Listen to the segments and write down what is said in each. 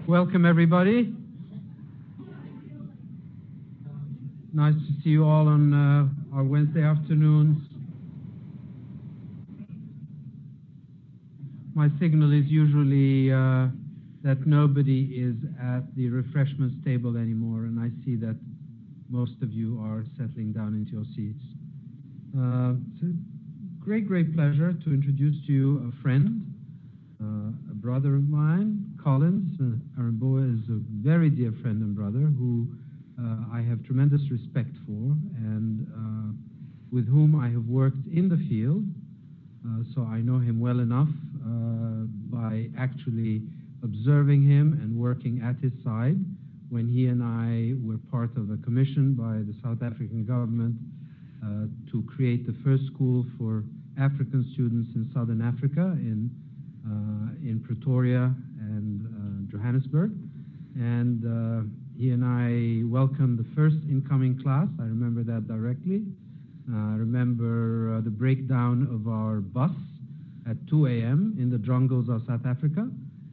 Welcome, everybody. Nice to see you all on our Wednesday afternoons. My signal is usually that nobody is at the refreshments table anymore, and I see that most of you are settling down into your seats. It's a great pleasure to introduce to you a friend, a brother of mine, Collins. Arhihenbuwa is a very dear friend and brother who I have tremendous respect for, and with whom I have worked in the field, so I know him well enough by actually observing him and working at his side when he and I were part of a commission by the South African government to create the first school for African students in Southern Africa in Pretoria and Johannesburg. And he and I welcomed the first incoming class. I remember that directly. I remember the breakdown of our bus at 2 a.m. in the jungles of South Africa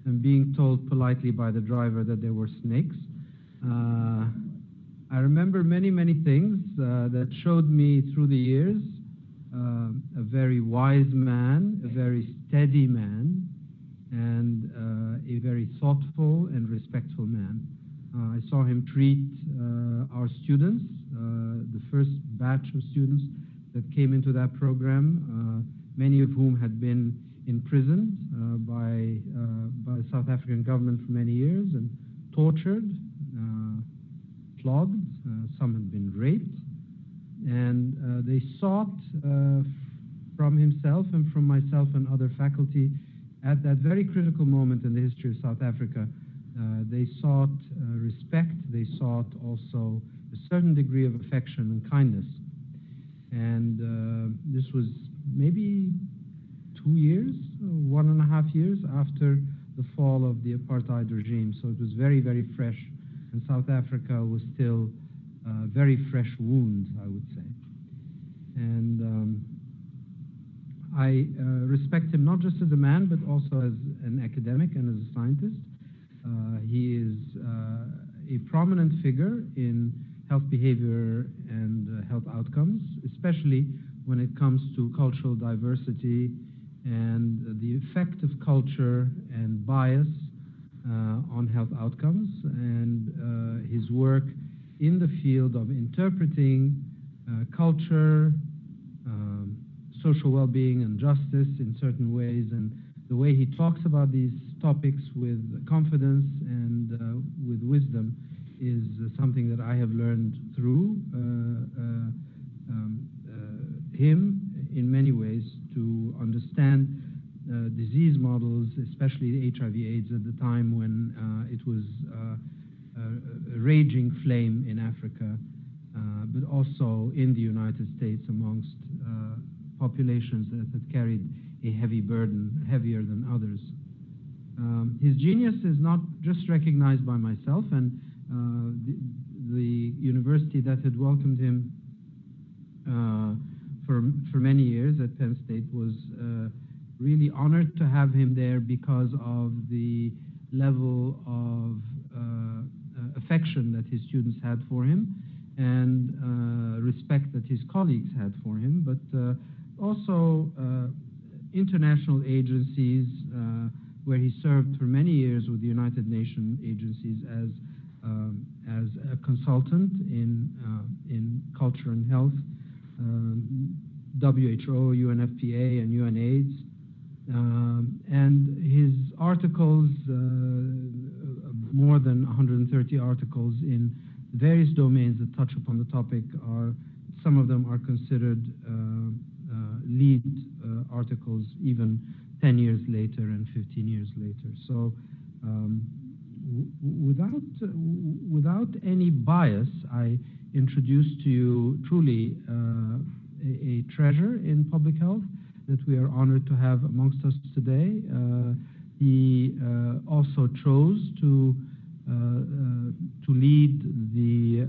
and being told politely by the driver that there were snakes. I remember many things that showed me through the years a very wise man, a very steady man, and a very thoughtful and respectful man. I saw him treat our students, the first batch of students that came into that program, many of whom had been imprisoned by the South African government for many years and tortured, flogged, some had been raped, and they sought from himself and from myself and other faculty at that very critical moment in the history of South Africa. They sought respect, they sought also a certain degree of affection and kindness. And this was maybe 2 years, 1.5 years after the fall of the apartheid regime. So it was very fresh, and South Africa was still a very fresh wound, I would say. And I respect him not just as a man, but also as an academic and as a scientist. He is a prominent figure in health behavior and health outcomes, especially when it comes to cultural diversity and the effect of culture and bias on health outcomes, and his work in the field of interpreting culture, social well-being and justice in certain ways, and the way he talks about these topics with confidence and with wisdom is something that I have learned through him in many ways to understand disease models, especially HIV/AIDS at the time when it was a raging flame in Africa, but also in the United States amongst populations that had carried a heavy burden, heavier than others. His genius is not just recognized by myself, and the university that had welcomed him for many years at Penn State was really honored to have him there because of the level of affection that his students had for him and respect that his colleagues had for him, but also international agencies where he served for many years with the United Nations agencies as a consultant in culture and health, WHO, UNFPA, and UNAIDS, and his articles, more than 130 articles in various domains that touch upon the topic, some of them are considered lead articles even 10 years later and 15 years later. So without any bias, I introduce to you truly a treasure in public health that we are honored to have amongst us today. He also chose to lead the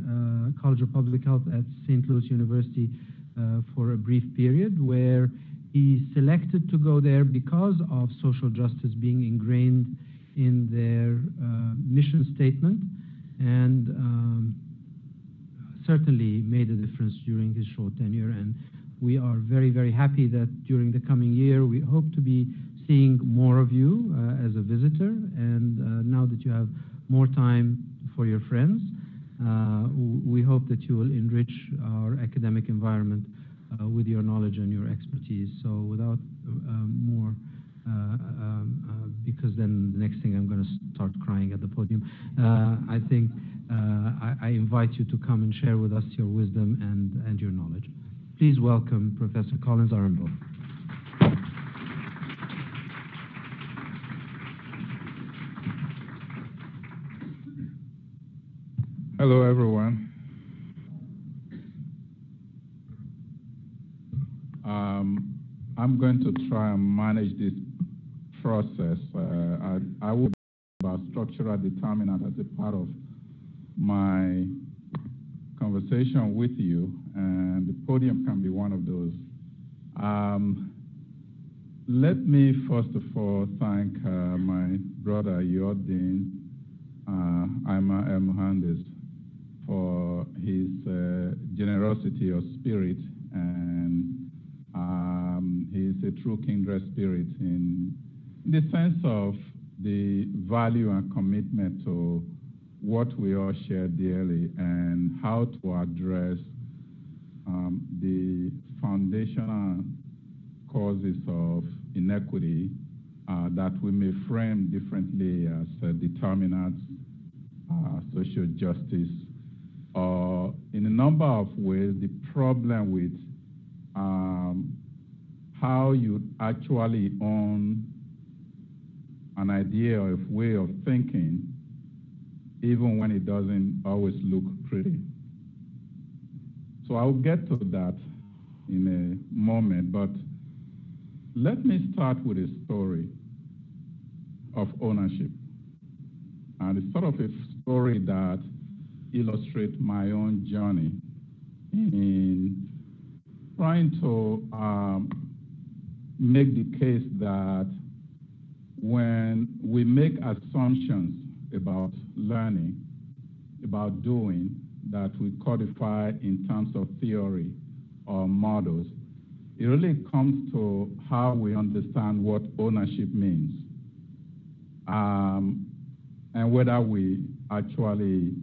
College of Public Health at St. Louis University for a brief period, where he selected to go there because of social justice being ingrained in their mission statement, and certainly made a difference during his short tenure. And we are very, very happy that during the coming year, we hope to be seeing more of you as a visitor. And now that you have more time for your friends, we hope that you will enrich our academic environment with your knowledge and your expertise. So without more, because then the next thing I'm going to start crying at the podium, I think I invite you to come and share with us your wisdom and your knowledge. Please welcome Professor Collins Arhihenbuwa. Hello, everyone. I'm going to try and manage this process. I will about structural determinant as a part of my conversation with you, and the podium can be one of those. Let me first of all thank my brother Yodin Aima Muhandis for his generosity of spirit, and he's a true kindred spirit in the sense of the value and commitment to what we all share dearly and how to address the foundational causes of inequity that we may frame differently as determinants, social justice, or in a number of ways, the problem with how you actually own an idea or a way of thinking, even when it doesn't always look pretty. So I'll get to that in a moment, but let me start with a story of ownership. And it's sort of a story that illustrates my own journey in trying to make the case that when we make assumptions about learning, about doing, that we codify in terms of theory or models, it really comes to how we understand what ownership means, and whether we actually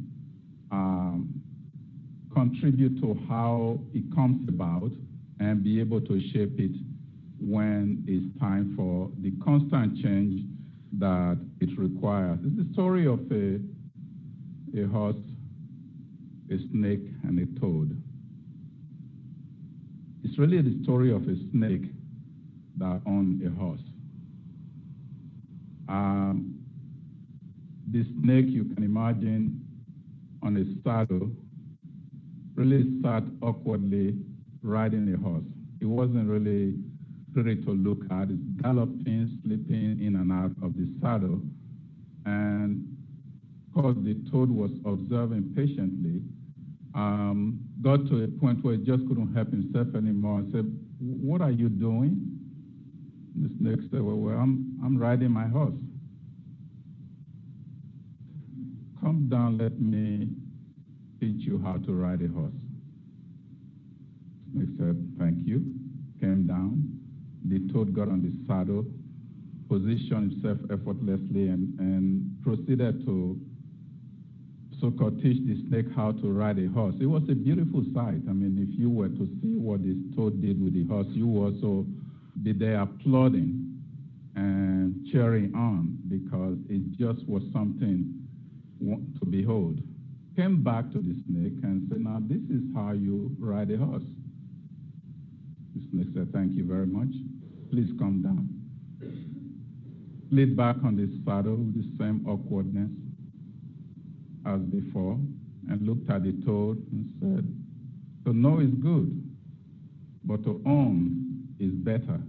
contribute to how it comes about and be able to shape it when it's time for the constant change that it requires. It's the story of a horse, a snake, and a toad. It's really the story of a snake that owned a horse. The snake, you can imagine, on a saddle, really sat awkwardly riding a horse. It wasn't really pretty to look at. It's galloping, slipping in and out of the saddle. And of course, the toad was observing patiently, got to a point where he just couldn't help himself anymore and said, "What are you doing?" The snake said, well, I'm riding my horse. "Come down, let me teach you how to ride a horse." The snake said, "Thank you." Came down. The toad got on the saddle, positioned himself effortlessly, and proceeded to so-called teach the snake how to ride a horse. It was a beautiful sight. I mean, if you were to see what this toad did with the horse, you would also be there applauding and cheering on, because it just was something to behold. Came back to the snake and said, "Now this is how you ride a horse." The snake said, "Thank you very much. Please come down." Slid back on the saddle with the same awkwardness as before, and looked at the toad and said, "To know is good, but to own is better.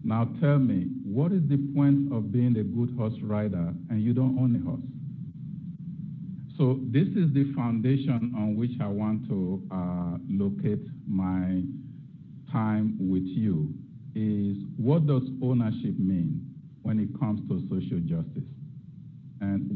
Now tell me, what is the point of being a good horse rider and you don't own a horse?" So this is the foundation on which I want to locate my time with you, is what does ownership mean when it comes to social justice?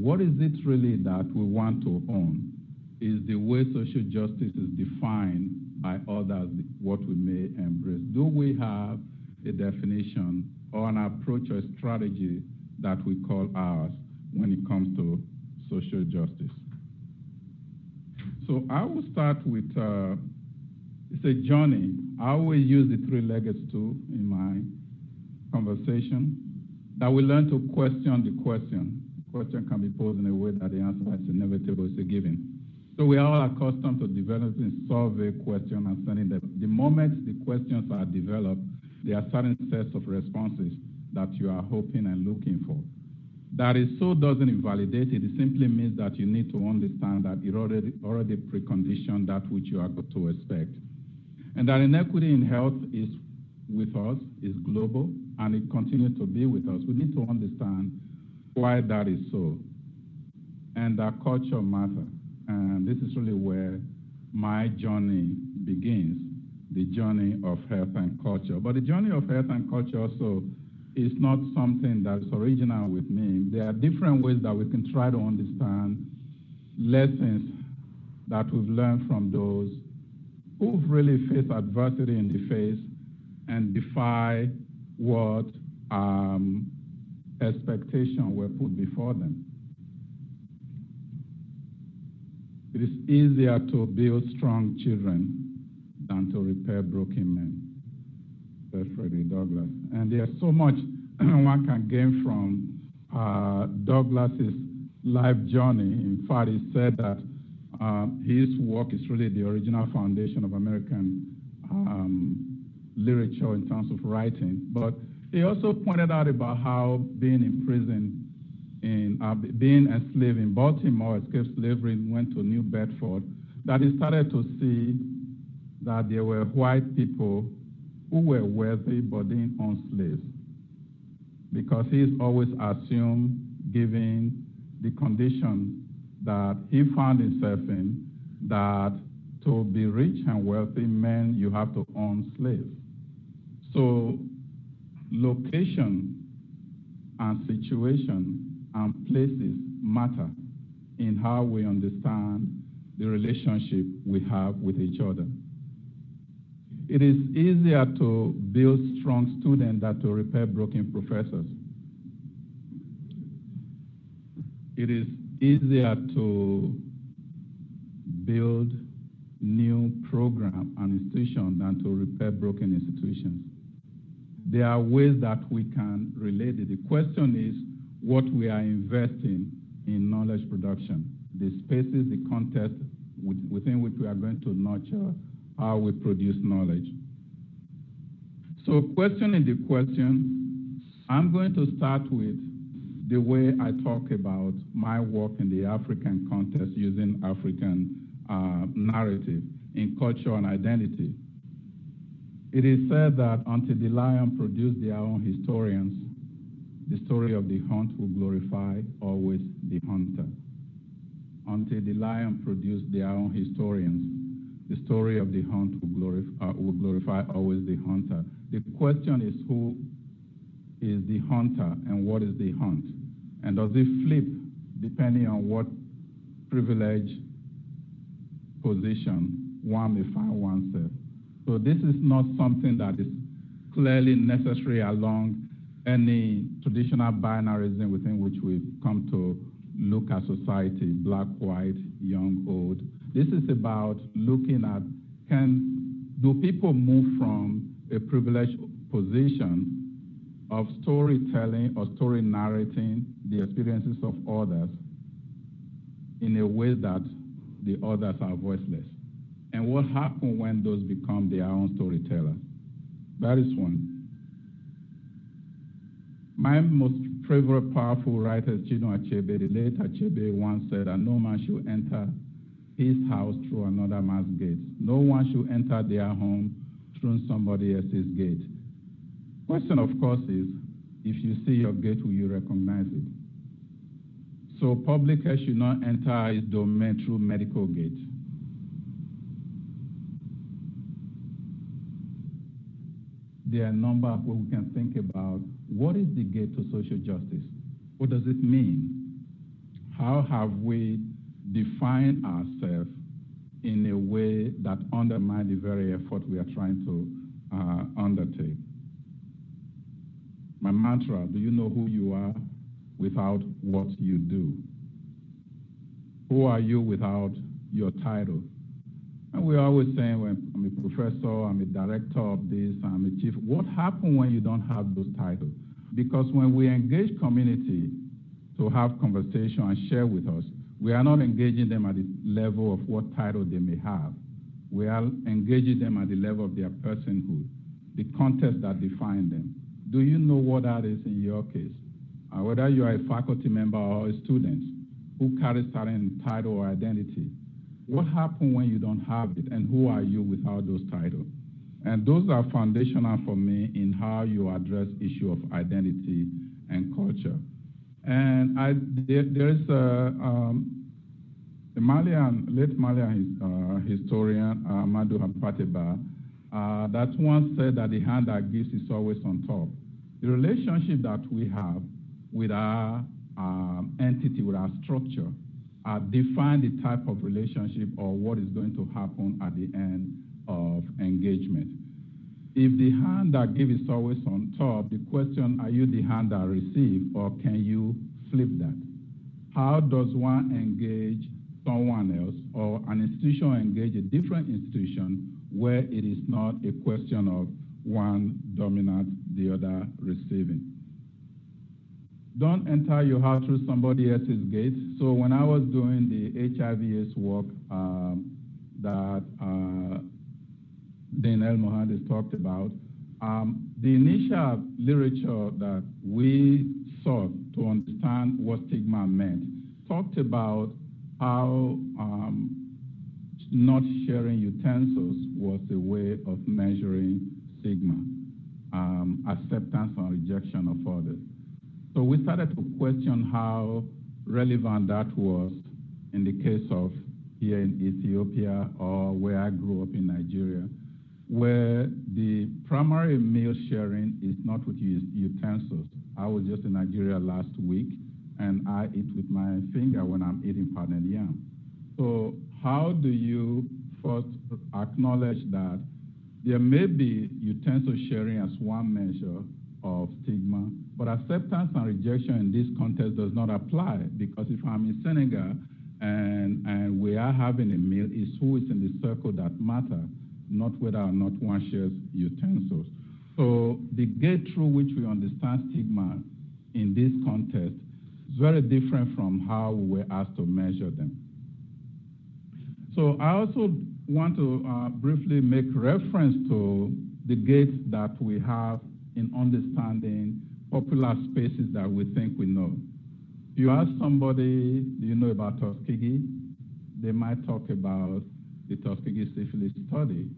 what is it really that we want to own? Is the way social justice is defined by others what we may embrace? Do we have a definition or an approach or a strategy that we call ours when it comes to social justice? So I will start with, it's a journey. I always use the three-legged stool in my conversation, that we learn to question the question. The question can be posed in a way that the answer is inevitable, it's a given. So we are all accustomed to developing survey questions and sending them. The moment the questions are developed, there are certain sets of responses that you are hoping and looking for. That is so doesn't invalidate it. It simply means that you need to understand that it already preconditioned that which you are going to expect. And that inequity in health is with us, is global, and it continues to be with us. We need to understand why that is so. And that culture matters. And this is really where my journey begins, the journey of health and culture. But the journey of health and culture also is not something that's original with me. There are different ways that we can try to understand lessons that we've learned from those who've really faced adversity in the face and defy what expectations were put before them. It is easier to build strong children than to repair broken men, said Frederick Douglass. And there's so much one can gain from Douglass's life journey. In fact, he said that his work is really the original foundation of American literature in terms of writing. But he also pointed out about how being in prison, being enslaved in Baltimore, escaped slavery, went to New Bedford, that he started to see that there were white people who were wealthy but didn't own slaves. Because he's always assumed, given the condition that he found himself in, that to be rich and wealthy meant you have to own slaves. So location and situation and places matter in how we understand the relationship we have with each other. It is easier to build strong students than to repair broken professors. It is easier to build new programs and institutions than to repair broken institutions. There are ways that we can relate it. The question is what we are investing in knowledge production, the spaces, the context within which we are going to nurture how we produce knowledge. So questioning the question, I'm going to start with the way I talk about my work in the African context using African narrative in culture and identity. It is said that until the lion produced their own historians, the story of the hunt will glorify always the hunter. Until the lion produced their own historians, the story of the hunt will glorify always the hunter. The question is who is the hunter and what is the hunt? And does it flip depending on what privilege position one may find oneself? So this is not something that is clearly necessary along any traditional binarism within which we've come to look at society, black, white, young, old. This is about looking at do people move from a privileged position of storytelling or story narrating the experiences of others in a way that the others are voiceless? And what happens when those become their own storytellers? That is one. My most favorite powerful writer is Chinua Achebe. The late Achebe once said that no man should enter his house through another man's gate. No one should enter their home through somebody else's gate. Question, of course, is if you see your gate, will you recognize it? So public health should not enter his domain through medical gate. There are a number of what we can think about. What is the gate to social justice? What does it mean? how have we defined ourselves in a way that undermines the very effort we are trying to undertake? My mantra, do you know who you are without what you do? Who are you without your title? And we're always saying, well, I'm a professor, I'm a director of this, I'm a chief. What happens when you don't have those titles? Because when we engage community to have conversation and share with us, we are not engaging them at the level of what title they may have. We are engaging them at the level of their personhood, the context that define them. Do you know what that is in your case? Whether you are a faculty member or a student who carries certain title or identity, what happens when you don't have it, and who are you without those titles? And those are foundational for me in how you address issue of identity and culture. And there is a late Malian historian, Amadou Hampateba, that once said that the hand that gives is always on top. The relationship that we have with our entity, with our structure, define the type of relationship or what is going to happen at the end of engagement. If the hand that gives is always on top, the question, are you the hand that receives, or can you flip that? How does one engage someone else, or an institution engage a different institution where it is not a question of one dominant, the other receiving? Don't enter your house through somebody else's gate. So when I was doing the HIV/AIDS work that Dean El Mohandes talked about, the initial literature that we sought to understand what stigma meant talked about how not sharing utensils was a way of measuring stigma, acceptance or rejection of others. So we started to question how relevant that was in the case of here in Ethiopia or where I grew up in Nigeria, where the primary meal sharing is not with utensils. I was just in Nigeria last week, and I eat with my finger when I'm eating pounded yam. So how do you first acknowledge that there may be utensil sharing as one measure of stigma, but acceptance and rejection in this context does not apply, because if I'm in Senegal and we are having a meal, it's who is in the circle that matter, not whether or not one shares utensils. So the gate through which we understand stigma in this context is very different from how we were asked to measure them. So I also want to briefly make reference to the gates that we have in understanding popular spaces that we think we know. If you ask somebody, do you know about Tuskegee? They might talk about the Tuskegee syphilis study,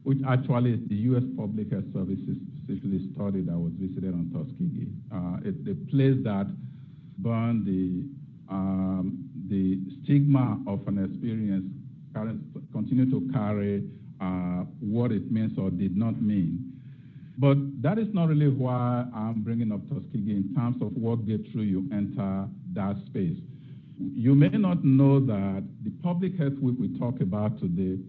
which actually is the U.S. Public Health Service's syphilis study that was visited on Tuskegee. It's the place that burned the stigma of an experience, continue to carry what it means or did not mean. But that is not really why I'm bringing up Tuskegee in terms of what gate through you enter that space. You may not know that the public health week we talk about today,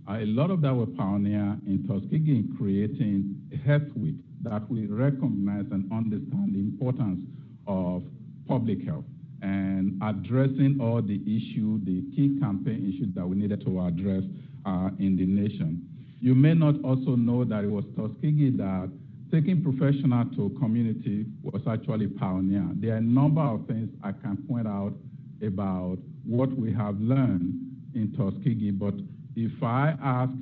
a lot of that were pioneer in Tuskegee in creating a health week that we recognize and understand the importance of public health and addressing all the issues, the key campaign issues that we needed to address in the nation. You may not also know that it was Tuskegee that taking professional to community was actually pioneer. There are a number of things I can point out about what we have learned in Tuskegee, but if I ask,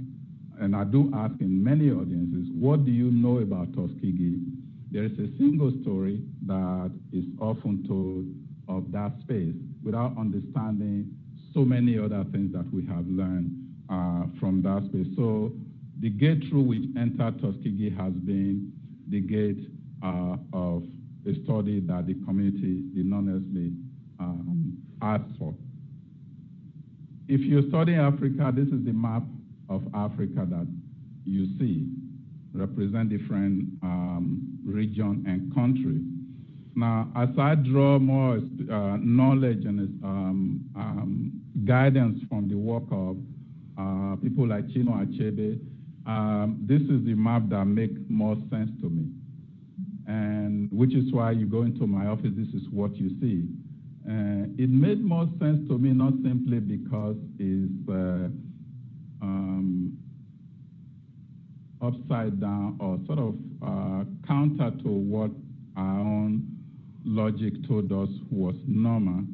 and I do ask in many audiences, what do you know about Tuskegee? There is a single story that is often told of that space without understanding so many other things that we have learned from that space. So the gate through which entered Tuskegee has been the gate of a study that the community did not necessarily ask for. If you study Africa, this is the map of Africa that you see, represent different region and country. Now, as I draw more knowledge and guidance from the work of people like Chino Achebe, this is the map that makes more sense to me. And which is why you go into my office, this is what you see. It made more sense to me, not simply because it's upside down or sort of counter to what our own logic told us was normal,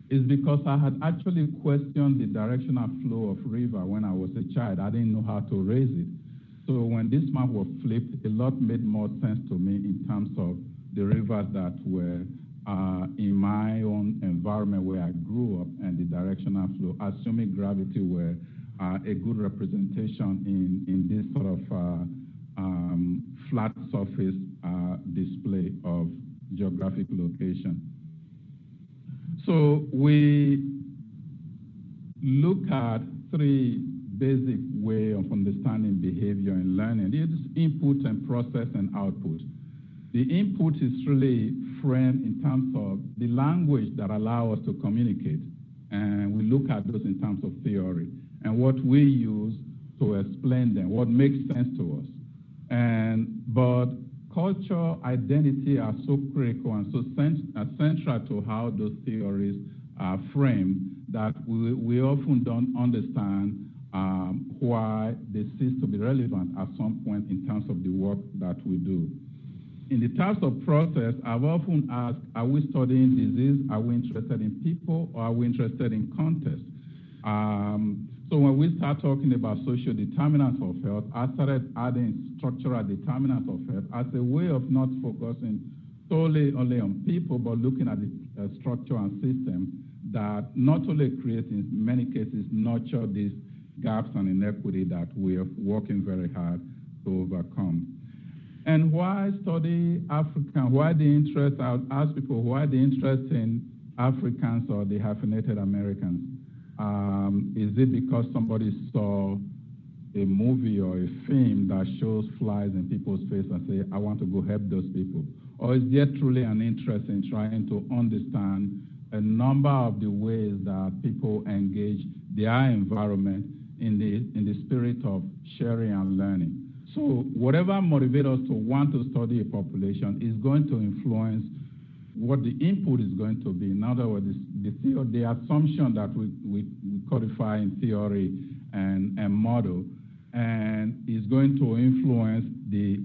is because I had actually questioned the directional flow of river when I was a child. I didn't know how to raise it. So when this map was flipped, a lot made more sense to me in terms of the rivers that were in my own environment where I grew up and the directional flow, assuming gravity were a good representation in this sort of flat surface display of geographic location. So we look at three basic ways of understanding behavior and learning. It is input and process and output. The input is really framed in terms of the language that allows us to communicate. And we look at those in terms of theory and what we use to explain them, what makes sense to us. But culture, identity are so critical and so central to how those theories are framed that we often don't understand why they cease to be relevant at some point in terms of the work that we do. In the types of process, I've often asked, are we studying disease? Are we interested in people? Or are we interested in context? So when we start talking about social determinants of health, I started adding structural determinants of health as a way of not focusing solely only on people, but looking at the structure and system that not only create, in many cases, nurture these gaps and inequity that we are working very hard to overcome. And why study African? Why the interest? I would ask people, why the interest in Africans or the hyphenated Americans? Is it because somebody saw a movie or a film that shows flies in people's face and say, I want to go help those people? Or is there truly an interest in trying to understand a number of the ways that people engage their environment in the spirit of sharing and learning? So whatever motivates us to want to study a population is going to influence what the input is going to be. In other words, the assumption that we codify in theory and model, and is going to influence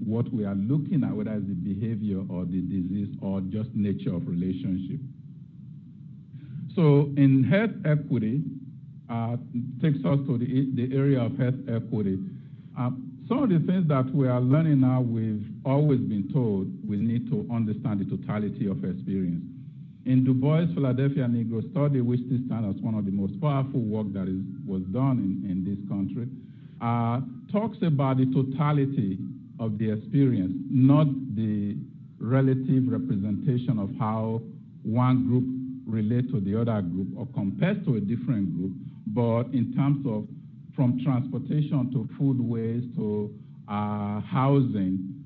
what we are looking at, whether it's the behavior or the disease or just nature of relationship. So in health equity, takes us to the area of health equity. Some of the things that we are learning now, we've always been told we need to understand the totality of experience. In Du Bois' Philadelphia Negro Study, which this time as one of the most powerful work that was done in this country, talks about the totality of the experience, not the relative representation of how one group relates to the other group or compares to a different group, but in terms of from transportation to foodways to housing,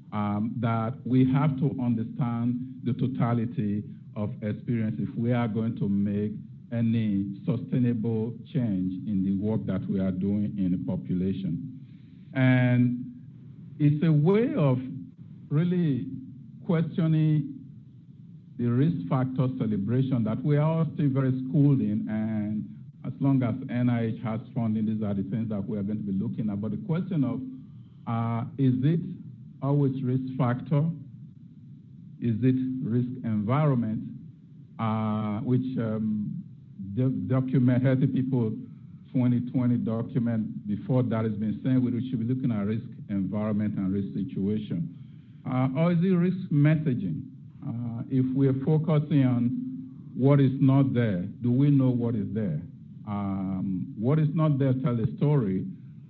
that we have to understand the totality of experience if we are going to make any sustainable change in the work that we are doing in the population. And it's a way of really questioning the risk factor celebration that we are all still very schooled in, and as long as NIH has funding, these are the things that we are going to be looking at. But the question of, is it always risk factor? Is it risk environment? Which document, Healthy People 2020 document, before that has been saying we should be looking at risk environment and risk situation. Or is it risk messaging? If we're focusing on what is not there, do we know what is there? What is not there tell a story,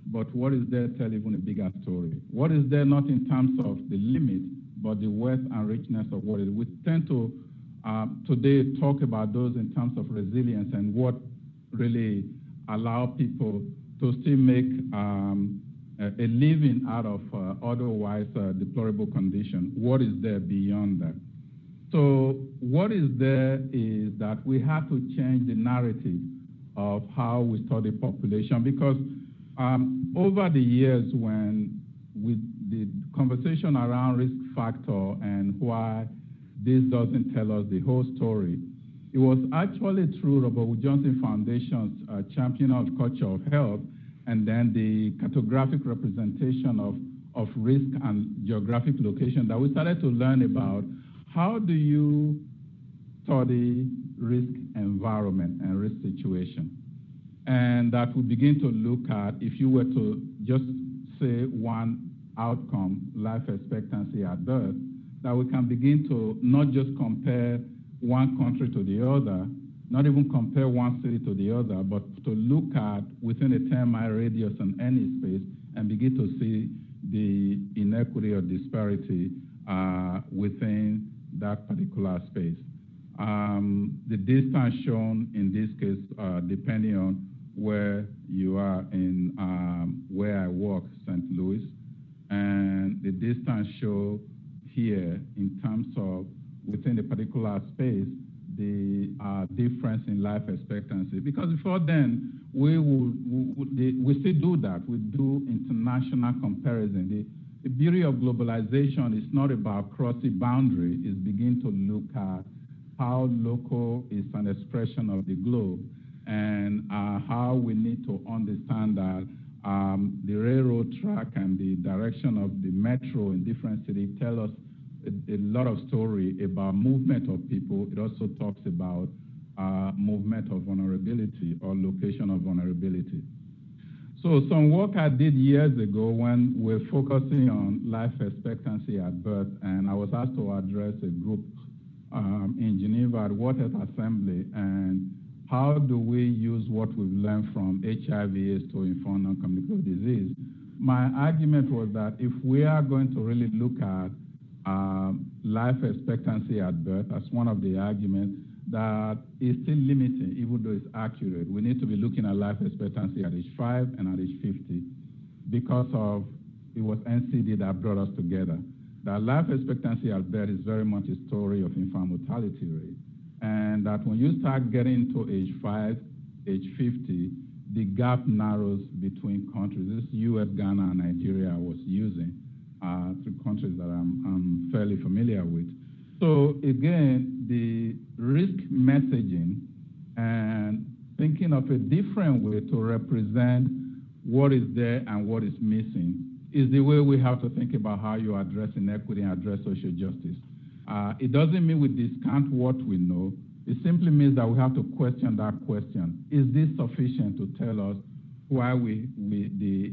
but what is there tell even a bigger story. What is there not in terms of the limit, but the worth and richness of what it is. We tend to today talk about those in terms of resilience and what really allow people to still make a living out of otherwise deplorable condition. What is there beyond that? So what is there is that we have to change the narrative of how we study population, because over the years, when with the conversation around risk factor and why this doesn't tell us the whole story, it was actually through Robert Wood Johnson Foundation's champion of culture of health, and then the cartographic representation of risk and geographic location, that we started to learn about how do you study risk environment and risk situation. And that we begin to look at, if you were to just say one outcome, life expectancy at birth, that we can begin to not just compare one country to the other, not even compare one city to the other, but to look at within a 10-mile radius in any space and begin to see the inequity or disparity within that particular space. The distance shown in this case, depending on where you are in where I work, St. Louis, and the distance shown here in terms of within a particular space, the difference in life expectancy. Because before then, we still do that. We do international comparison. The beauty of globalization is not about crossing boundary. It's begin to look at how local is an expression of the globe, and how we need to understand that the railroad track and the direction of the metro in different cities tell us a lot of story about movement of people. It also talks about movement of vulnerability or location of vulnerability. So some work I did years ago when we're focusing on life expectancy at birth, and I was asked to address a group in Geneva at Waters Assembly, and how do we use what we've learned from HIV/AIDS to inform non-communicable disease? My argument was that if we are going to really look at life expectancy at birth as one of the arguments, that is still limiting, even though it's accurate. We need to be looking at life expectancy at age 5 and at age 50, because of it was NCD that brought us together. That life expectancy at birth is very much a story of infant mortality rate, and that when you start getting to age 5, age 50, the gap narrows between countries. This US, Ghana, and Nigeria I was using, 3 countries that I'm fairly familiar with. So again, the risk messaging and thinking of a different way to represent what is there and what is missing is the way we have to think about how you address inequity and address social justice. It doesn't mean we discount what we know. It simply means that we have to question that question. Is this sufficient to tell us why the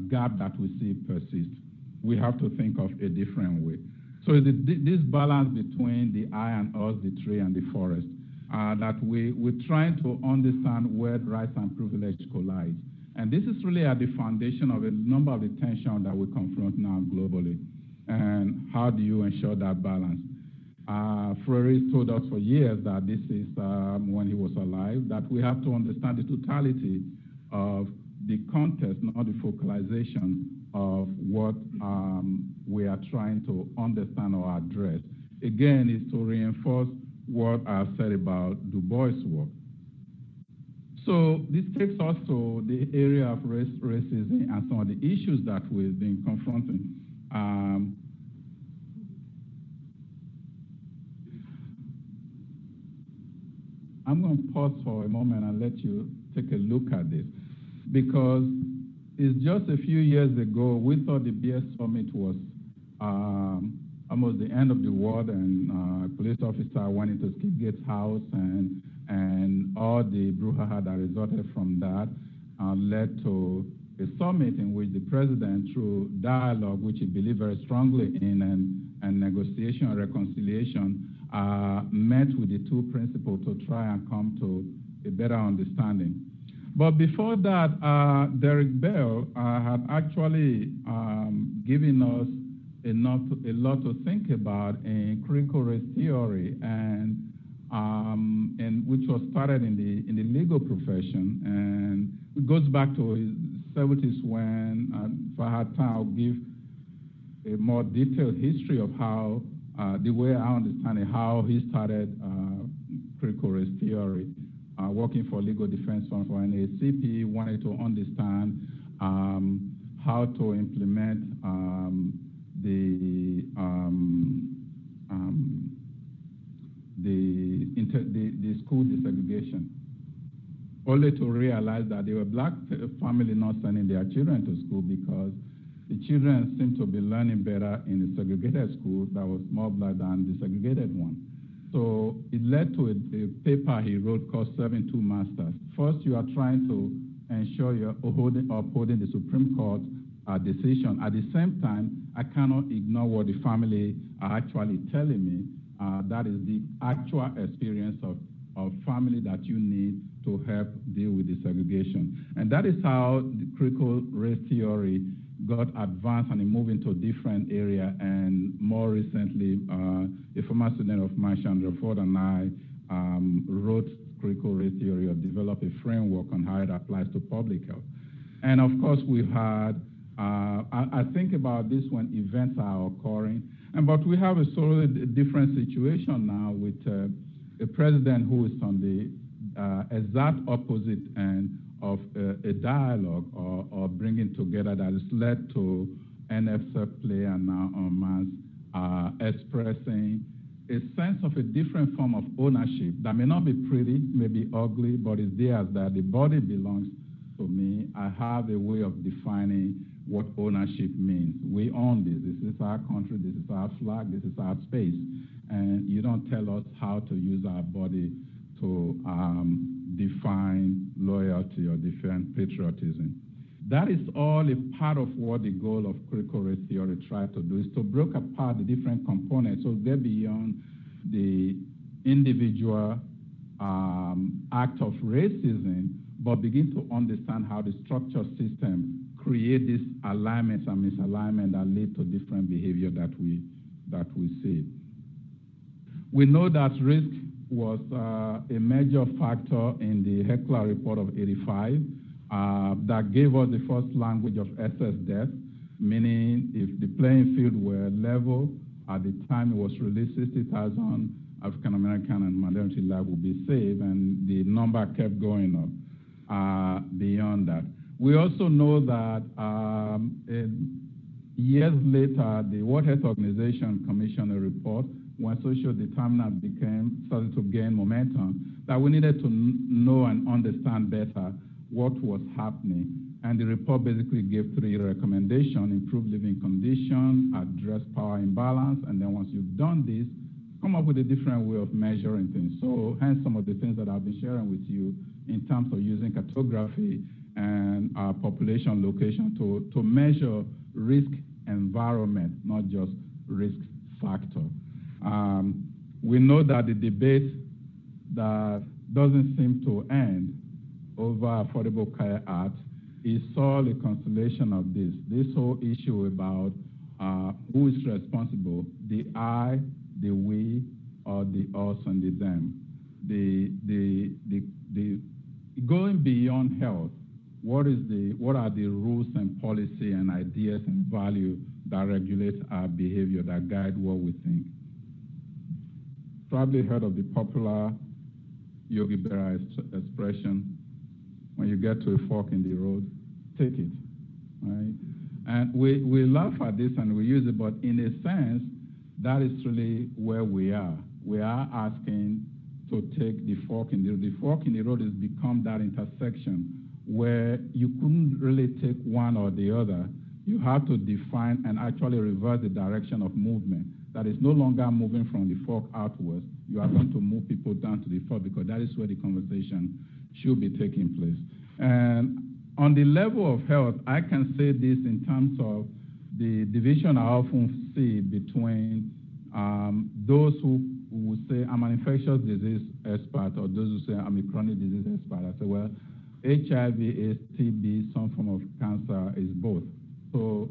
gap that we see persists? We have to think of a different way. So this balance between the I and us, the tree and the forest, that we're trying to understand where rights and privilege collide. And this is really at the foundation of a number of the tensions that we confront now globally. And how do you ensure that balance? Freire told us for years that this is, when he was alive, that we have to understand the totality of the context, not the focalization of what we are trying to understand or address. Again, is to reinforce what I said about Du Bois' work. So this takes us to the area of racism and some of the issues that we've been confronting. I'm going to pause for a moment and let you take a look at this, because it's just a few years ago we thought the BS Summit was almost the end of the world, and a police officer went into Skip Gates' house, and all the brouhaha that resulted from that led to a summit in which the president, through dialogue, which he believed very strongly in, and negotiation and reconciliation, met with the 2 principals to try and come to a better understanding. But before that, Derek Bell had actually given us a lot to think about in critical race theory, and which was started in the legal profession, and it goes back to the 70s when, if I had time, I'll give a more detailed history of how the way I understand it, how he started critical race theory, working for legal defense firm for NACP, wanted to understand how to implement the school desegregation, only to realize that there were black families not sending their children to school because the children seemed to be learning better in a segregated school that was more black than the segregated one. So it led to a paper he wrote called Serving Two Masters. First, you are trying to ensure you're upholding the Supreme Court decision. At the same time, I cannot ignore what the family are actually telling me. That is the actual experience of family that you need to help deal with the segregation. And that is how the critical race theory got advanced and it moved into a different area. And more recently, a former student of mine, Chandra Ford, and I wrote critical race theory or developed a framework on how it applies to public health. And of course, we've had, I think about this when events are occurring, but we have a sort of different situation now with a president who is on the exact opposite end of a dialogue or bringing together that has led to NFSF play and now on mass expressing a sense of a different form of ownership that may not be pretty, may be ugly, but it's there that the body belongs to me. I have a way of defining what ownership means. We own this. This is our country. This is our flag. This is our space. And you don't tell us how to use our body to define loyalty or define patriotism. That is all a part of what the goal of critical race theory tried to do, is to break apart the different components so they're beyond the individual act of racism, but begin to understand how the structural system create these alignments and misalignment that lead to different behavior that we see. We know that risk was a major factor in the Heckler report of '85 that gave us the first language of excess death, meaning if the playing field were level at the time it was released, 60,000 African American and minority lives would be saved, and the number kept going up beyond that. We also know that years later, the World Health Organization commissioned a report when social determinants started to gain momentum, that we needed to know and understand better what was happening. And the report basically gave 3 recommendations: improve living conditions, address power imbalance, and then once you've done this, come up with a different way of measuring things. So hence some of the things that I've been sharing with you in terms of using cartography and population location to measure risk environment, not just risk factor. We know that the debate that doesn't seem to end over Affordable Care Act is all a constellation of this. This whole issue about who is responsible, the I, the we, or the us and the them. Going beyond health, what are the rules and policy and ideas and value that regulate our behavior, that guide what we think? Probably heard of the popular Yogi Berra expression, when you get to a fork in the road, take it, right? And we laugh at this and we use it, but in a sense, that is really where we are. We are asking to take the fork in the road. The fork in the road has become that intersection where you couldn't really take one or the other. You have to define and actually reverse the direction of movement. That is no longer moving from the fork outwards. You are going to move people down to the fork because that is where the conversation should be taking place. And on the level of health, I can say this in terms of the division I often see between those who will say, I'm an infectious disease expert, or those who say, I'm a chronic disease expert. I say, well, HIV, AIDS, TB, some form of cancer is both. So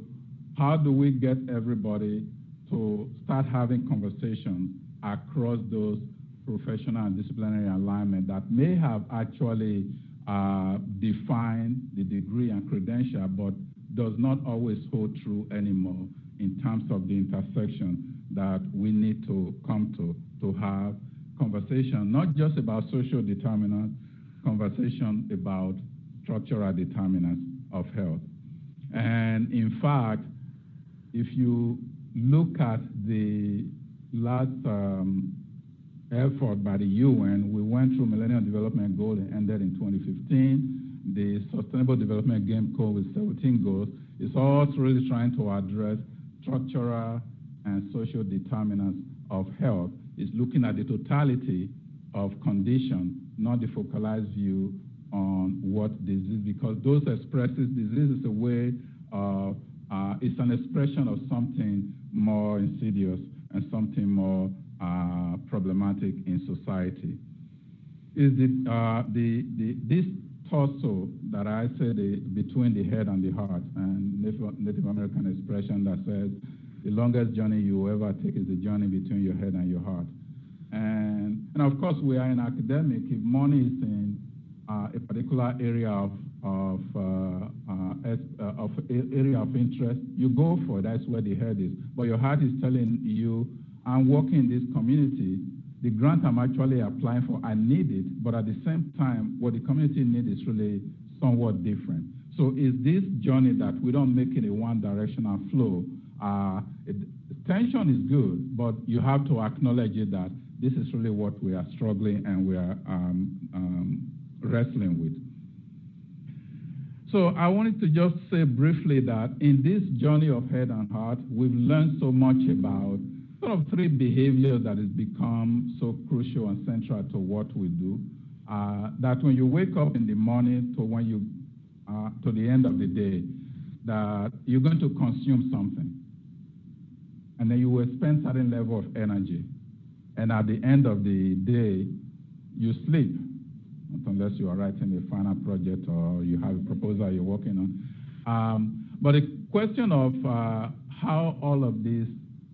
how do we get everybody to start having conversations across those professional and disciplinary alignment that may have actually defined the degree and credential, but does not always hold true anymore in terms of the intersection that we need to come to have conversation, not just about social determinants, conversation about structural determinants of health. And in fact, if you look at the last effort by the UN, we went through Millennium Development Goal and ended in 2015. The Sustainable Development Game Goal with 17 goals is also really trying to address structural and social determinants of health. It's looking at the totality of condition, not the focalized view on what disease, because those expresses disease is a way of, it's an expression of something more insidious and something more problematic in society. Is this torso that I said between the head and the heart, and Native American expression that says the longest journey you ever take is the journey between your head and your heart. And of course, we are in academic. If money is in a particular area of area of interest, you go for it. That's where the head is. But your heart is telling you, I'm working in this community. The grant I'm actually applying for, I need it. But at the same time, what the community needs is really somewhat different. So is this journey that we don't make it a one-directional flow? Tension is good, but you have to acknowledge it that this is really what we are struggling and we are wrestling with. So I wanted to just say briefly that in this journey of head and heart, we've learned so much about sort of three behaviors that has become so crucial and central to what we do. That when you wake up in the morning to when you to the end of the day, that you're going to consume something, and then you will spend certain level of energy, and at the end of the day, you sleep, unless you are writing a final project or you have a proposal you're working on. But the question of how all of this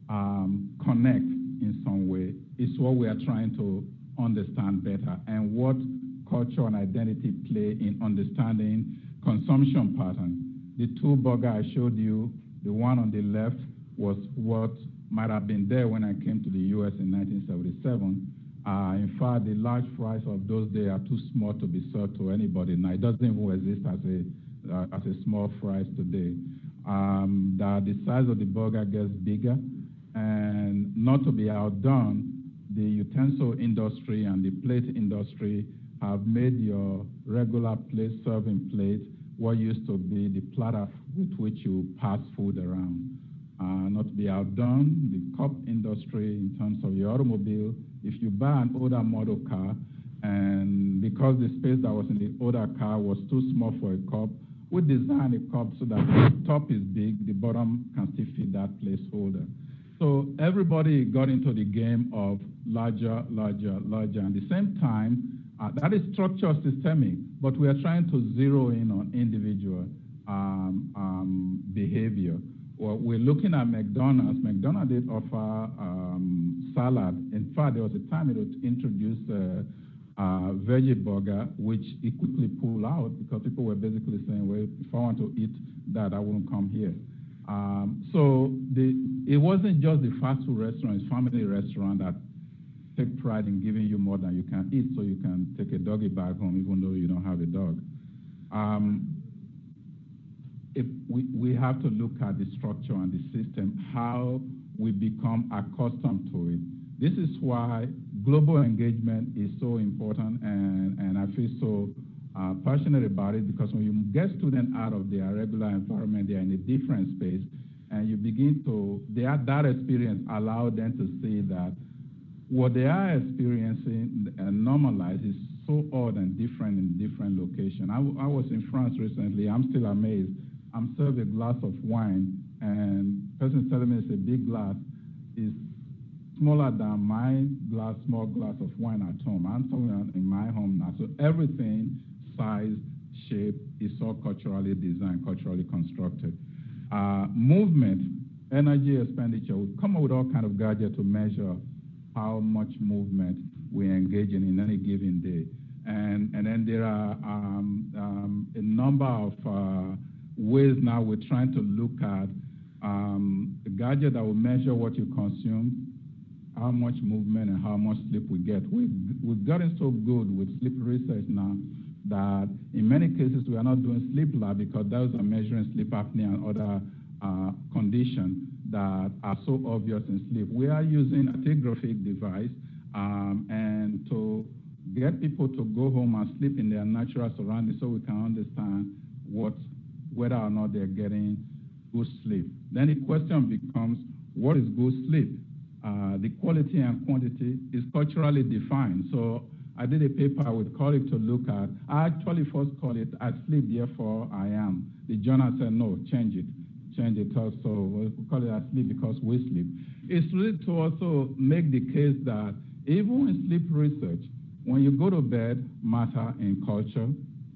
connect in some way is what we are trying to understand better, and what culture and identity play in understanding consumption pattern. The two burger I showed you, the one on the left was what might have been there when I came to the US in 1977. In fact, the large fries of those days are too small to be served to anybody now. It doesn't even exist as a small fries today. The size of the burger gets bigger, and not to be outdone, the utensil industry and the plate industry have made your regular plate serving plate what used to be the platter with which you pass food around. Not to be outdone, the cup industry in terms of your automobile, if you buy an older model car, and because the space that was in the older car was too small for a cup, we designed a cup so that the top is big, the bottom can still fit that placeholder. So everybody got into the game of larger, larger, larger. And at the same time, that is structural systemic, but we are trying to zero in on individual behavior. Well, we're looking at McDonald's. McDonald's did offer salad. In fact, there was a time it would introduce veggie burger, which it quickly pulled out because people were basically saying, well, if I want to eat that, I wouldn't come here. So it wasn't just the fast food restaurant, it's family restaurant that take pride in giving you more than you can eat, so you can take a doggy bag home even though you don't have a dog. We have to look at the structure and the system, how we become accustomed to it. This is why global engagement is so important, and I feel so passionate about it, because when you get students out of their regular environment, they're in a different space, and you begin to, that experience allows them to see that what they are experiencing and normalized is so odd and different in different locations. I was in France recently. I'm still amazed. I'm served a glass of wine, and the person telling me it's a big glass is smaller than my small glass of wine at home. I'm talking in my home now. So everything, size, shape, is all culturally designed, culturally constructed. Movement, energy expenditure, we come up with all kinds of gadgets to measure how much movement we engage in any given day. And then there are a number of ways now we're trying to look at a gadget that will measure what you consume, how much movement and how much sleep we get. We've gotten so good with sleep research now that in many cases we are not doing sleep lab because those are measuring sleep apnea and other conditions that are so obvious in sleep. We are using a tachographic device and to get people to go home and sleep in their natural surroundings so we can understand whether or not they're getting good sleep. Then the question becomes, what is good sleep? The quality and quantity is culturally defined. So I did a paper with colleagues to look at. I actually first called it "I sleep, therefore I am." The journal said, no, change it. Change it also. We'll call it "I sleep because we sleep." It's really to also make the case that even in sleep research, when you go to bed, matter in culture.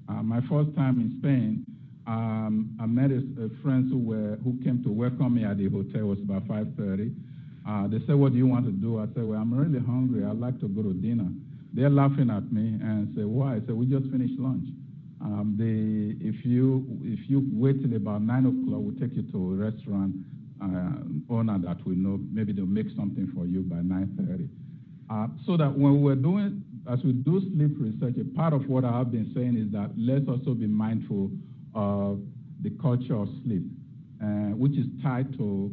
My first time in Spain, I met a friends who came to welcome me at the hotel. It was about 5:30. They said, "What do you want to do?" I said, "Well, I'm really hungry. I'd like to go to dinner." They're laughing at me and say, "Why?" I said, "We just finished lunch. If you wait till about 9 o'clock, we'll take you to a restaurant owner that we know. Maybe they'll make something for you by 9:30." So that when we're doing, as we do sleep research, a part of what I've been saying is that let's also be mindful of the culture of sleep, which is tied to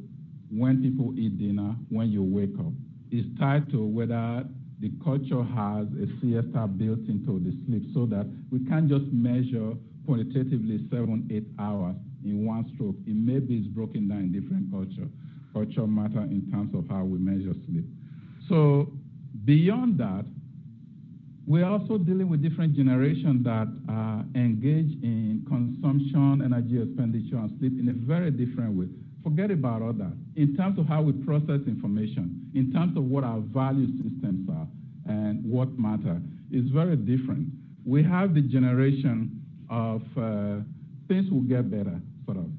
when people eat dinner, when you wake up. It's tied to whether the culture has a siesta built into the sleep so that we can't just measure quantitatively 7-8 hours in one stroke. It maybe is broken down in different culture. Culture matter in terms of how we measure sleep. So beyond that, we're also dealing with different generations that engage in consumption, energy expenditure, and sleep in a very different way. Forget about all that. In terms of how we process information, in terms of what our value systems are and what matter, is very different. We have the generation of things will get better, sort of.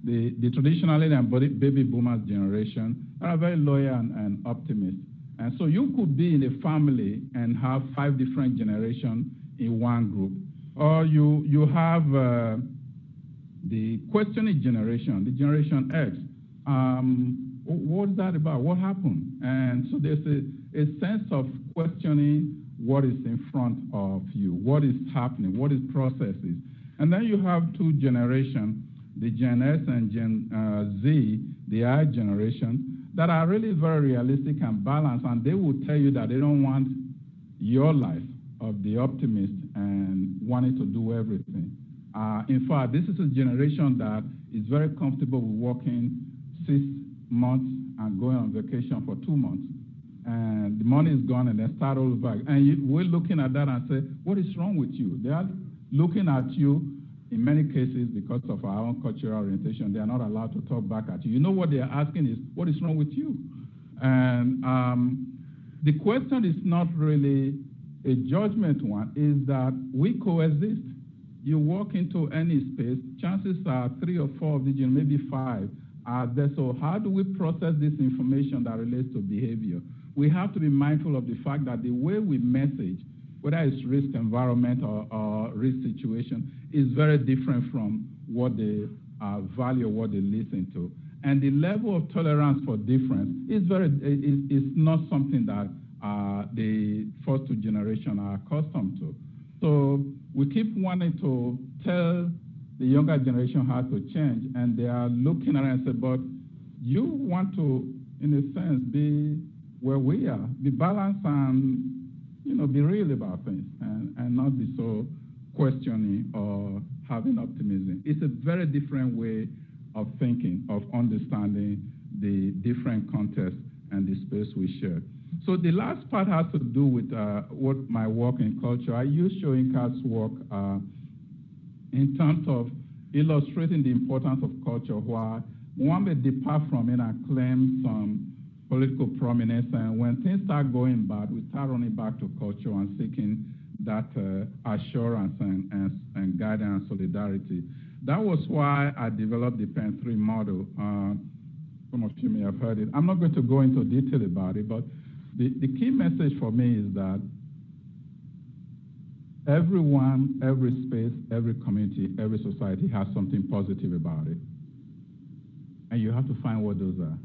The traditionally and baby boomers generation are very loyal and optimistic. And so you could be in a family and have 5 different generations in one group. Or you have the questioning generation, the Generation X. What's that about? What happened? And so there's a sense of questioning what is in front of you, what is happening, what is processes. And then you have 2 generations, the Gen S and Gen Z, the I generation, that are really very realistic and balanced, and they will tell you that they don't want your life of the optimist and wanting to do everything. In fact, this is a generation that is very comfortable with working 6 months and going on vacation for 2 months. And the money is gone and they start all over. And we're looking at that and say, what is wrong with you? They are looking at you. In many cases, because of our own cultural orientation, they are not allowed to talk back at you. You know what they are asking is, what is wrong with you? And the question is not really a judgment one, is that we coexist. You walk into any space, chances are 3 or 4 of the maybe 5 are there. So how do we process this information that relates to behavior? We have to be mindful of the fact that the way we message, whether it's risk environment or risk situation, is very different from what they value or what they listen to. And the level of tolerance for difference is not something that the first 2 generations are accustomed to. So we keep wanting to tell the younger generation how to change, and they are looking at it and say, but you want to, in a sense, be where we are, be balanced and be real about things and not be so questioning or having optimism. It's a very different way of thinking, of understanding the different contexts and the space we share. So the last part has to do with what my work in culture. I use Shoyinka's work in terms of illustrating the importance of culture, where one may depart from it and claim some political prominence, and when things start going bad, we start running back to culture and seeking that assurance and guidance and solidarity. That was why I developed the PEN 3 model. Some of you may have heard it. I'm not going to go into detail about it, but the key message for me is that everyone, every space, every community, every society has something positive about it. and you have to find what those are.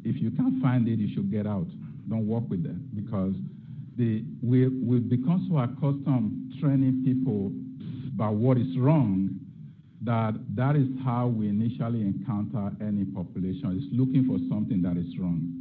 If you can't find it, you should get out. Don't work with them, because we've become so accustomed training people about what is wrong that is how we initially encounter any population. It's looking for something that is wrong.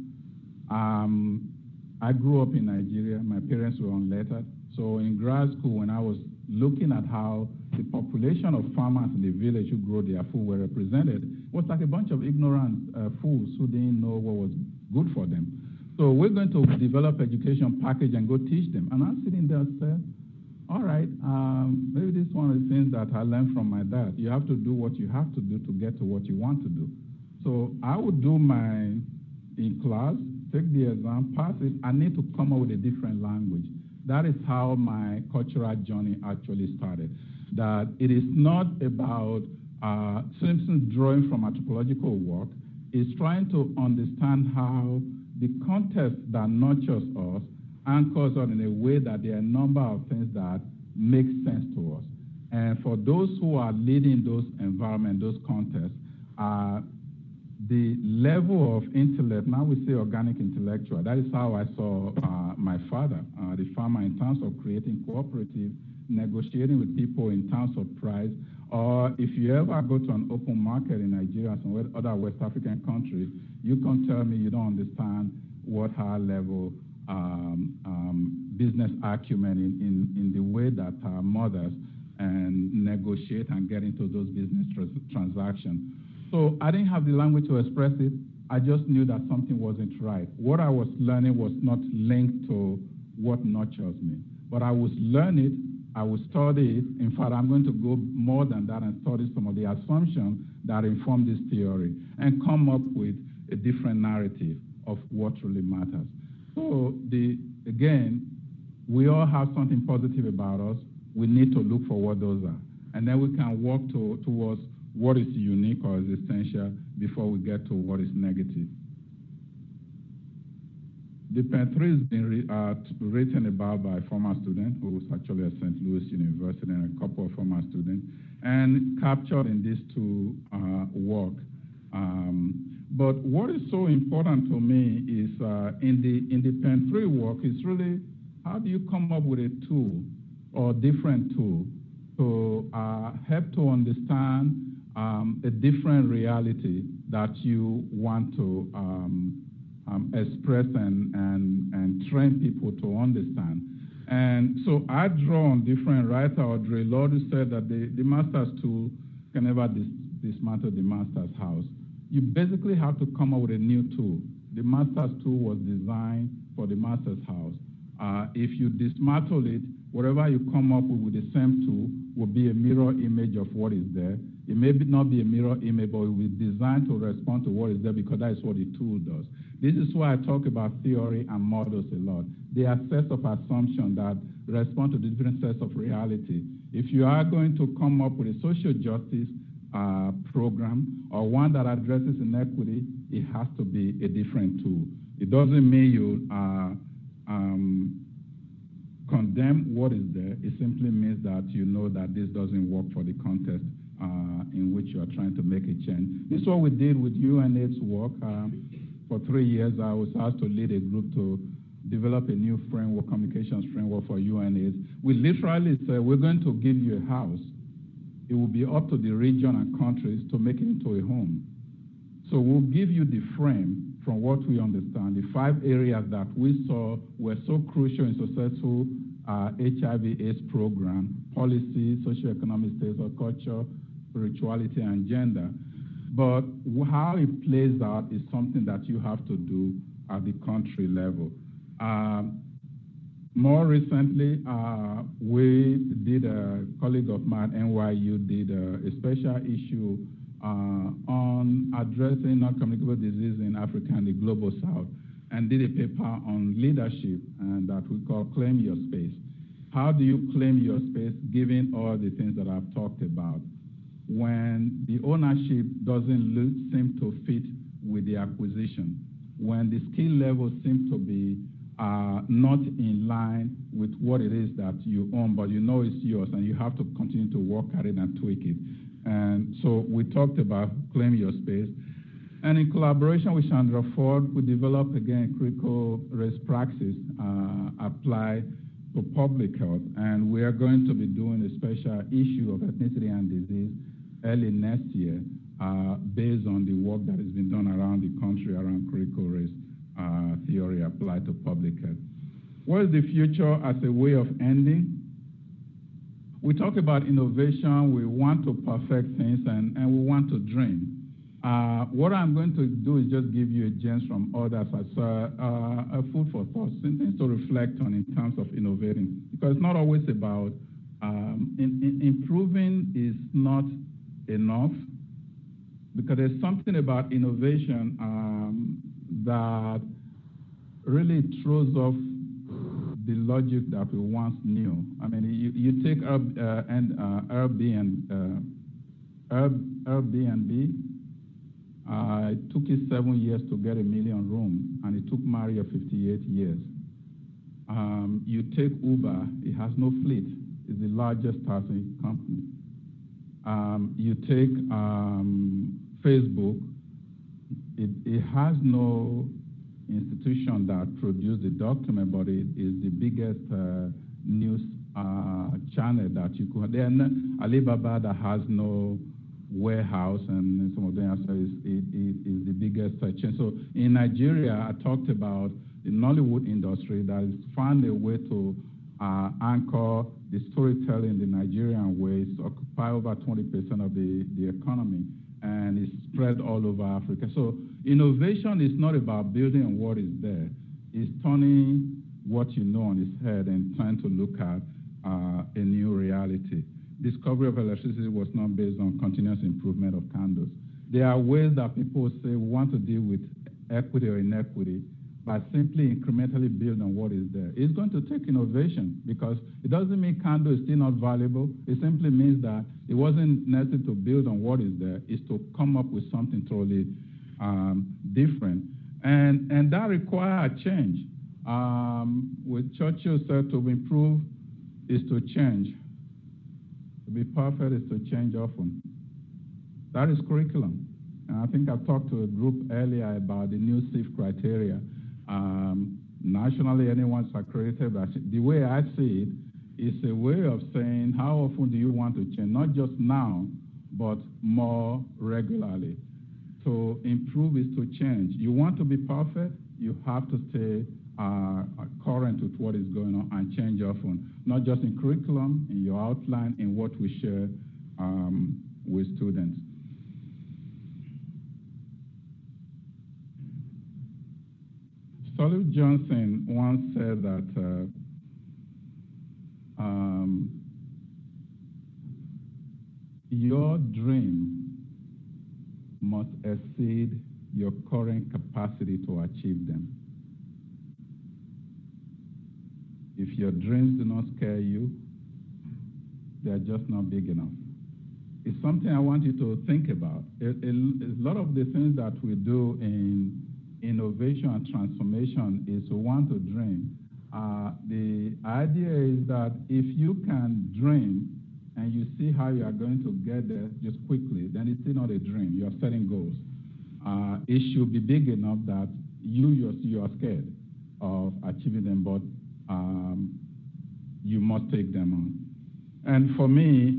I grew up in Nigeria. My parents were unlettered. So in grad school, when I was looking at how the population of farmers in the village who grow their food were represented, it was like a bunch of ignorant fools who didn't know what was good for them. So we're going to develop education package and go teach them. And I'm sitting there and say, all right, maybe this is one of the things that I learned from my dad. You have to do what you have to do to get to what you want to do. So I would do in class, take the exam, pass it. I need to come up with a different language. That is how my cultural journey actually started. That it is not about Simpson's drawing from anthropological work. It's trying to understand how the context that nurtures us anchors us in a way that there are a number of things that make sense to us. And for those who are leading those environments, those contexts, the level of intellect, now we say organic intellectual, that is how I saw my father, the farmer, in terms of creating cooperative, negotiating with people in terms of price, or if you ever go to an open market in Nigeria and some other West African countries, you can tell me you don't understand what high level business acumen in the way that mothers and negotiate and get into those business transactions. So I didn't have the language to express it. I just knew that something wasn't right. What I was learning was not linked to what nurtures me. But I would learn it, I would study it. In fact, I'm going to go more than that and study some of the assumptions that inform this theory and come up with a different narrative of what really matters. So again, we all have something positive about us. We need to look for what those are. And then we can work towards what is unique or is essential before we get to what is negative. The Pen 3 has been written about by a former student who was actually at St. Louis University and a couple of former students, and captured in these two work. But what is so important to me is in the Pen 3 work is really how do you come up with a tool or different tool to help to understand a different reality that you want to express and train people to understand. And so I draw on different writers. Audre Lorde said that the master's tool can never dismantle the master's house. You basically have to come up with a new tool. The master's tool was designed for the master's house. If you dismantle it, whatever you come up with the same tool will be a mirror image of what is there. It may not be a mirror image, but it will be designed to respond to what is there because that is what the tool does. This is why I talk about theory and models a lot. They are sets of assumptions that respond to different sets of reality. If you are going to come up with a social justice program or one that addresses inequity, it has to be a different tool. It doesn't mean you condemn what is there. It simply means that you know that this doesn't work for the context in which you are trying to make a change. This is what we did with UNAIDS work. For 3 years, I was asked to lead a group to develop a new framework, communications framework for UNAIDS. We literally said, we're going to give you a house. It will be up to the region and countries to make it into a home. So we'll give you the frame from what we understand, the 5 areas that we saw were so crucial in successful HIV/AIDS program: policy, socioeconomic status of culture, spirituality, and gender. But how it plays out is something that you have to do at the country level. More recently, we did, a colleague of mine at NYU did a special issue on addressing non-communicable disease in Africa and the Global South, and did a paper on leadership and that we call Claim Your Space. How do you claim your space given all the things that I've talked about? When the ownership doesn't seem to fit with the acquisition, when the skill levels seem to be not in line with what it is that you own, but you know it's yours and you have to continue to work at it and tweak it. And so we talked about claim your space. And in collaboration with Chandra Ford, we developed, again, critical race praxis applied to public health. And we are going to be doing a special issue of ethnicity and disease early next year based on the work that has been done around the country around critical race theory applied to public health. What is the future as a way of ending? We talk about innovation, we want to perfect things, and we want to dream. What I'm going to do is just give you a gems from others as a food for thought, things to reflect on in terms of innovating. Because it's not always about improving is not enough, because there's something about innovation that really throws off the logic that we once knew. I mean, you take Airbnb. It took it 7 years to get 1 million rooms, and it took Mario 58 years. You take Uber, it has no fleet. It's the largest taxi company. You take Facebook, it has no institution that produced the document, but it is the biggest news channel that you could. Then Alibaba, that has no warehouse, and some of them is the biggest chain. So in Nigeria, I talked about the Nollywood industry that has found a way to anchor the storytelling in the Nigerian way. It's occupy over 20% of the economy, and it's spread all over Africa. So innovation is not about building on what is there. It's turning what you know on its head and trying to look at a new reality. Discovery of electricity was not based on continuous improvement of candles. There are ways that people say we want to deal with equity or inequity by simply incrementally build on what is there. It's going to take innovation, because it doesn't mean candle is still not valuable. It simply means that it wasn't necessary to build on what is there. It's to come up with something totally different. And that requires a change. What Churchill said, to improve is to change. To be perfect is to change often. That is curriculum. And I think I talked to a group earlier about the new SIF criteria. Nationally, anyone's accredited. The way I see it is a way of saying, how often do you want to change? Not just now, but more regularly. To improve is to change. You want to be perfect, you have to stay current with what is going on and change often, not just in curriculum, in your outline, in what we share with students. Sully Johnson once said that your dream must exceed your current capacity to achieve them. If your dreams do not scare you, they are just not big enough. It's something I want you to think about. A lot of the things that we do in innovation and transformation is we want to dream. The idea is that if you can dream and you see how you are going to get there just quickly, then it's still not a dream. You are setting goals. It should be big enough that you are scared of achieving them, but you must take them on. And for me,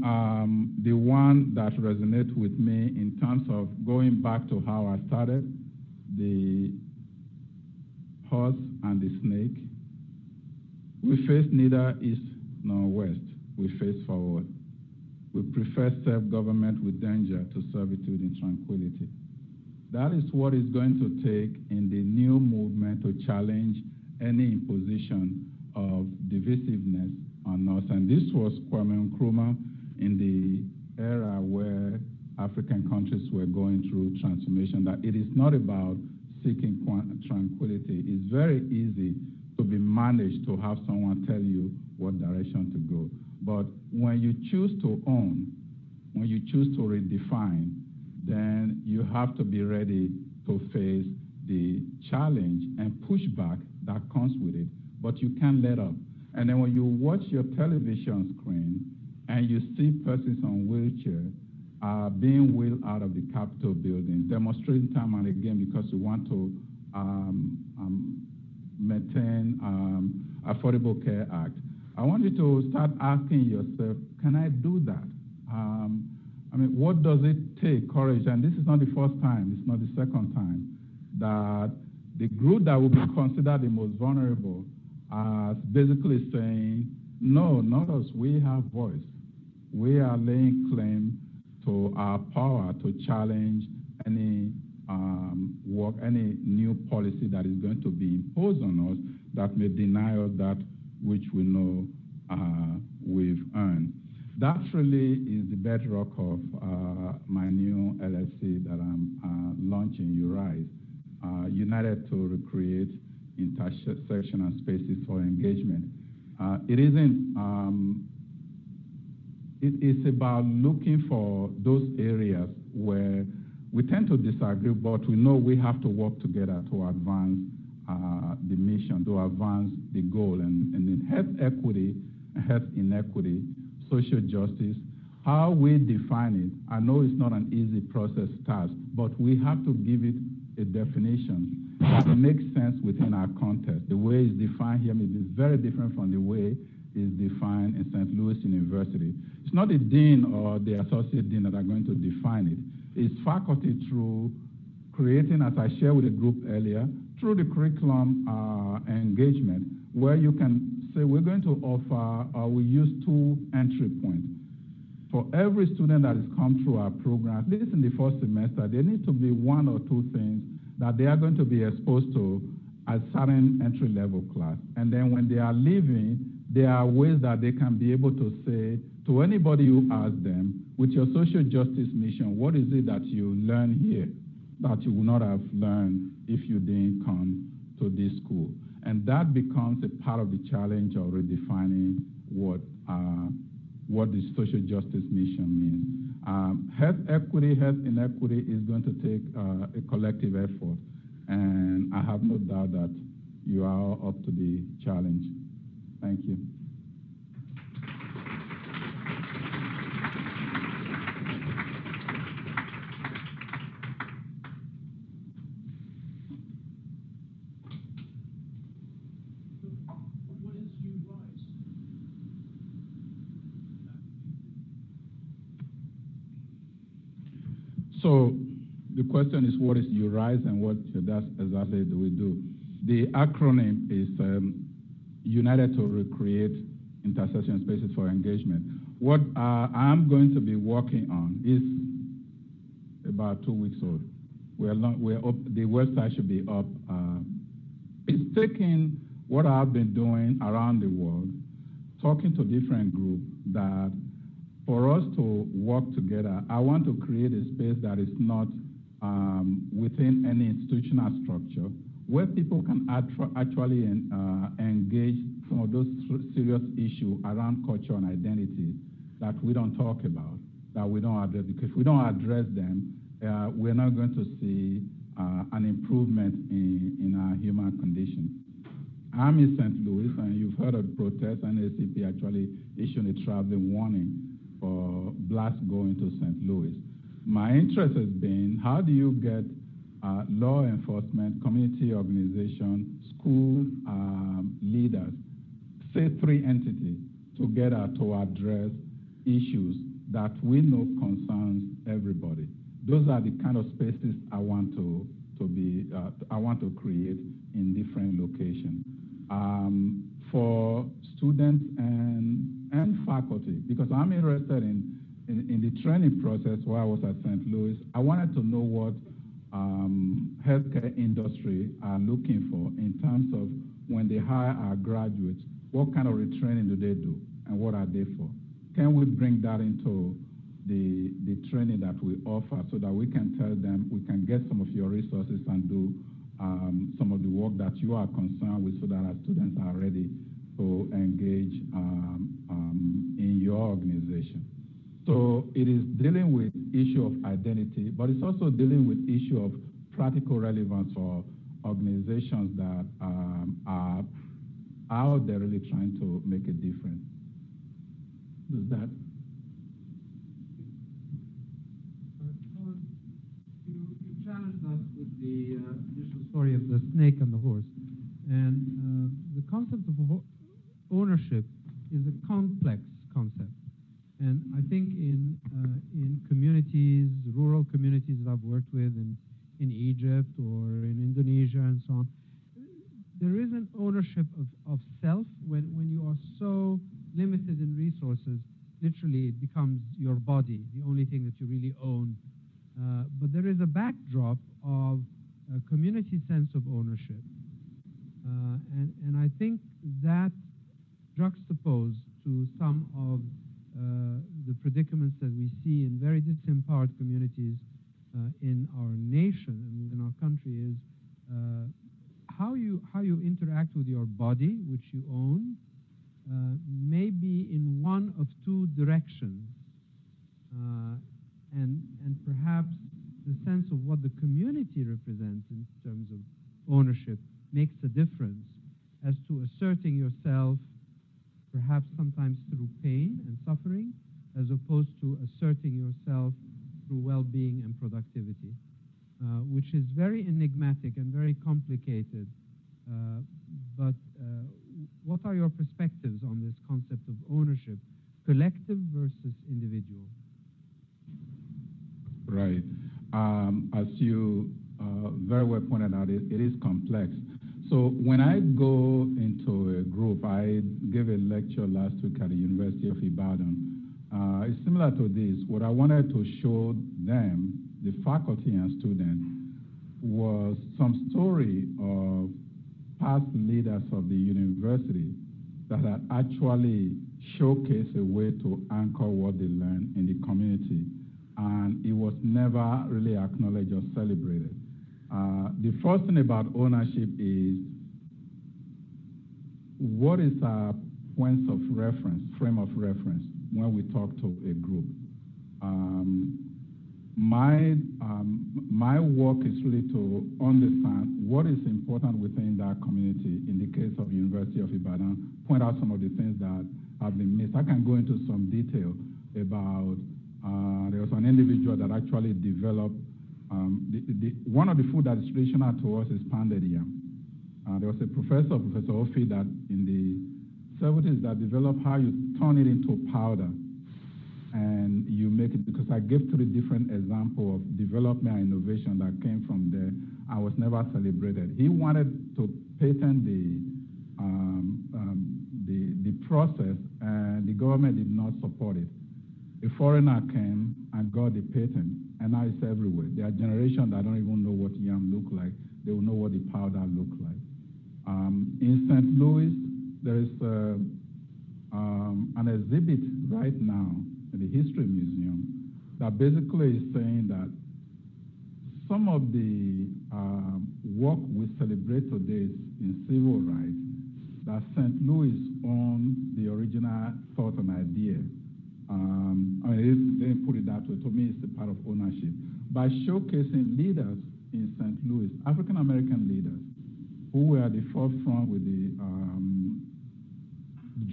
the one that resonates with me in terms of going back to how I started, the horse and the snake, we face neither east nor west. We face forward. We prefer self-government with danger to servitude in tranquility. That is what is going to take in the new movement to challenge any imposition of divisiveness on us. And this was Kwame Nkrumah in the era where African countries were going through transformation, that it is not about seeking tranquility. It's very easy to be managed to have someone tell you what direction to go. But when you choose to own, when you choose to redefine, then you have to be ready to face the challenge and pushback that comes with it. But you can't let up. And then when you watch your television screen and you see persons on wheelchair, are being wheeled out of the Capitol building, demonstrating time and again because we want to maintain Affordable Care Act. I want you to start asking yourself, can I do that? I mean, what does it take, courage? And this is not the first time, it's not the second time, that the group that will be considered the most vulnerable is basically saying, no, not us, we have voice. We are laying claim to our power to challenge any any new policy that is going to be imposed on us that may deny us that which we know we've earned. That really is the bedrock of my new LLC that I'm launching, URISE, United to Recreate Intersectional Spaces for Engagement. It's about looking for those areas where we tend to disagree, but we know we have to work together to advance the mission, to advance the goal. And in health equity, health inequity, social justice, how we define it, I know it's not an easy process task, but we have to give it a definition that makes sense within our context. The way it's defined here may be very different from the way it's defined in St. Louis University. It's not the dean or the associate dean that are going to define it. It's faculty through creating, as I shared with the group earlier, through the curriculum engagement, where you can say we're going to offer, we use 2 entry points. For every student that has come through our program, at least in the first semester, there need to be 1 or 2 things that they are going to be exposed to at certain entry-level class. And then when they are leaving, there are ways that they can be able to say to anybody who asks them, with your social justice mission, what is it that you learn here that you would not have learned if you didn't come to this school? And that becomes a part of the challenge of redefining what the social justice mission means. Health equity, health inequity is going to take a collective effort. And I have no doubt that you are up to the challenge. Thank you. So the question is, what is URISE and what exactly do we do? The acronym is United to Recreate Intersection Spaces for Engagement. What I'm going to be working on is about 2 weeks old. We're up, the website should be up. It's taking what I've been doing around the world, talking to different groups, that for us to work together, I want to create a space that is not within any institutional structure, where people can actually engage some of those serious issues around culture and identity that we don't talk about, that we don't address. Because if we don't address them, we're not going to see an improvement in our human condition. I'm in St. Louis, and you've heard of the protest, and ACP actually issued a traveling warning for blacks going to St. Louis. My interest has been, how do you get law enforcement, community organization, school leaders, say 3 entities, together to address issues that we know concerns everybody. Those are the kind of spaces I want to create in different locations. For students and faculty, because I'm interested in the training process while I was at St. Louis. I wanted to know what healthcare industry are looking for in terms of when they hire our graduates, what kind of retraining do they do and what are they for? Can we bring that into the training that we offer so that we can tell them, we can get some of your resources and do some of the work that you are concerned with so that our students are ready to engage in your organization. So it is dealing with issue of identity, but it's also dealing with issue of practical relevance for organizations that are out there really trying to make a difference. Does that? story of the snake and the horse. And the concept of ownership is a complex concept. And I think in communities, rural communities that I've worked with in Egypt or in Indonesia and so on, there is an ownership of self when you are so limited in resources. Literally, it becomes your body, the only thing that you really own. But there is a backdrop of a community sense of ownership. And I think that juxtaposed to some of the predicaments that we see in very disempowered communities in our nation and in our country is how you interact with your body, which you own, may be in one of two directions, and perhaps the sense of what the community represents in terms of ownership makes a difference as to asserting yourself, perhaps sometimes through pain and suffering, as opposed to asserting yourself through well-being and productivity, which is very enigmatic and very complicated. But what are your perspectives on this concept of ownership, collective versus individual? Right. As you very well pointed out, it is complex. So when I go into a group, I gave a lecture last week at the University of Ibadan. It's similar to this. What I wanted to show them, the faculty and students, was some story of past leaders of the university that had actually showcased a way to anchor what they learned in the community. And it was never really acknowledged or celebrated. The first thing about ownership is, what is our points of reference, frame of reference, when we talk to a group? My work is really to understand what is important within that community. In the case of University of Ibadan, point out some of the things that have been missed. I can go into some detail about, there was an individual that actually developed, one of the food that is traditional to us is pounded yam. There was a professor, Professor Ofi, that in the 70s that developed how you turn it into powder and you make it, because I gave 3 different examples of development and innovation that came from there. I was never celebrated. He wanted to patent the process, and the government did not support it. A foreigner came and got the patent, and now it's everywhere. There are generations that don't even know what yam look like. They will know what the powder look like. In St. Louis, there is an exhibit right now in the History Museum that basically is saying that some of the work we celebrate today in civil rights, that St. Louis owned the original thought and idea. They didn't put it that way. To me, it's a part of ownership. By showcasing leaders in St. Louis, African-American leaders, who were at the forefront with the